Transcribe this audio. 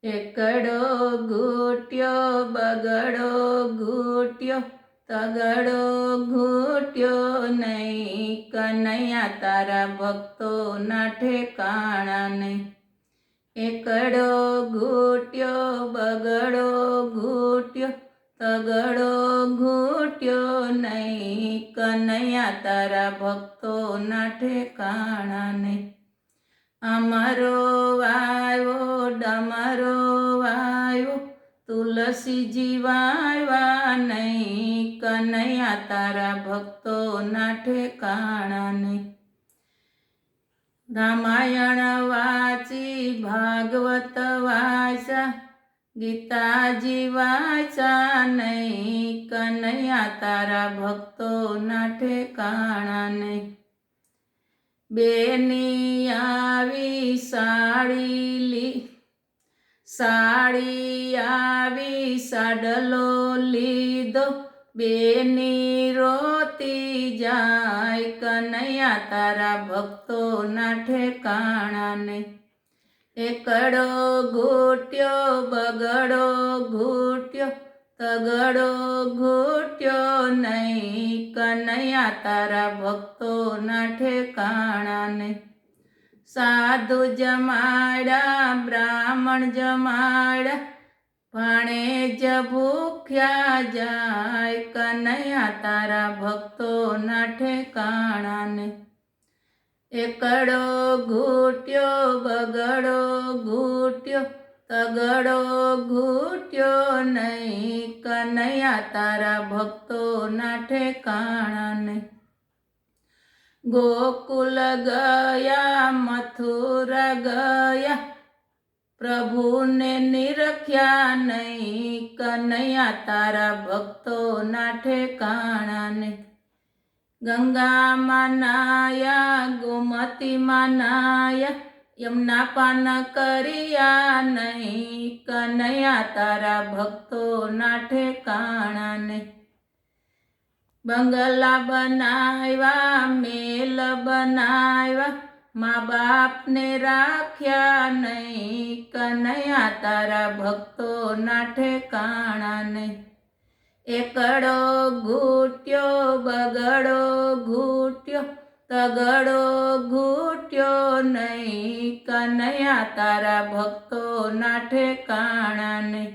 એકડો ઘૂંટ્યો બગડો ઘૂંટ્યો તગડો ઘૂંટ્યો નહીં, કનૈયા તારા ભક્તોના ઠેકાણા નહીં. એકડો ઘૂંટ્યો બગડો ઘૂંટ્યો તગડો ઘૂંટ્યો નહીં, કનૈયા તારા ભક્તોના ઠેકાણા નહીં. અમરો વાયો ડમરો વાયો તુલસીજી વાયવા નહીં, કનૈયા તારા ભક્તોના ઠેકાણા નહીં. રામાયણ વાંચી ભાગવત વાંચા ગીતાજી વાંચા નહીં, કનૈયા તારા ભક્તોના ઠેકાણા નહીં. બેની આવી સાડી આવી સાડલો લીધો, બેની રોતી જાય, કનૈયા તારા ભક્તોના ઠેકાણા નહીં. એકડો ઘૂંટ્યો બગડો ઘૂંટ્યો તગડો ઘૂંટ્યો નહીં, કનૈયા તારા ભક્તોના ઠેકાણા નહીં. સાધુ જમાડ્યા બ્રાહ્મણ જમાડ્યા ભાણેજ ભૂખ્યા જાય, કનૈયા તારા ભક્તોના ઠેકાણા નહીં. એકડો ઘૂંટ્યો બગડો ઘૂંટ્યો તગડો ઘૂંટ્યો નહીં, કનૈયા તારા ભક્તોના ઠેકાણા નહીં. ગોકુલ ગયા મથુરા ગયા પ્રભુને નિરખ્યા નહીં, કનૈયા તારા ભક્તોના ઠેકાણા નહીં. ગંગામાં નાયા ગોમતીમાં નાયા યમુના પાન કર્યા નહીં, કનૈયા તારા ભક્તોના ઠેકાણા નહીં. બંગલા બનાવ્યા મેલ બનાવ્યા મા બાપને રાખ્યા નહીં, કનૈયા તારા ભક્તોના ઠેકાણા નહીં. એકડો ઘૂંટ્યો બગડો ઘૂંટ્યો તગડો ઘૂંટ્યો નહીં, કનૈયા તારા ભક્તોના ઠેકાણા નહીં.